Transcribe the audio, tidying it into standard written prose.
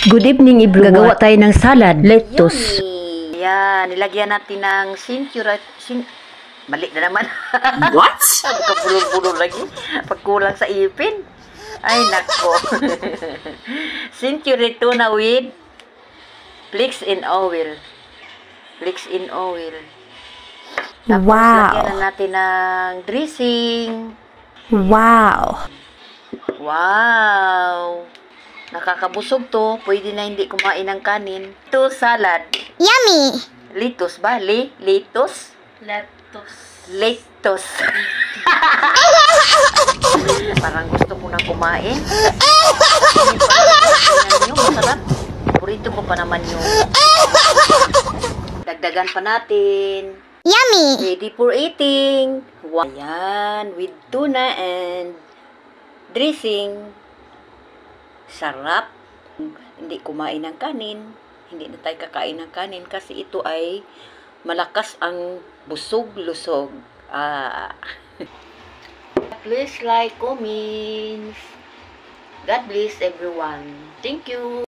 Good evening, everyone. Gagawa tayo ng salad, lettuce. Yummy! Yan, nilagyan natin ng mali na naman. What? Pagkabulol-bulol lagi. Pagkulang sa ipin. Ay, nako. Century tuna with flakes in oil. Flakes in oil. Tapos, lagyan na natin ng dressing. Wow! Wow! Nakakabusog to. Pwede na hindi kumain ng kanin. Ito, salad. Yummy! Lettuce ba? Lettuce? Lettuce. Parang gusto ko nang kumain. Masarap. Burrito ko pa naman yung dagdagan pa natin. Yummy! Ready for eating. Wow. Ayan, with tuna and dressing. Sarap. Hindi kumain ng kanin. Hindi na tayo kakain ng kanin kasi ito ay malakas ang busog-lusog. Please like, comments. God bless everyone. Thank you.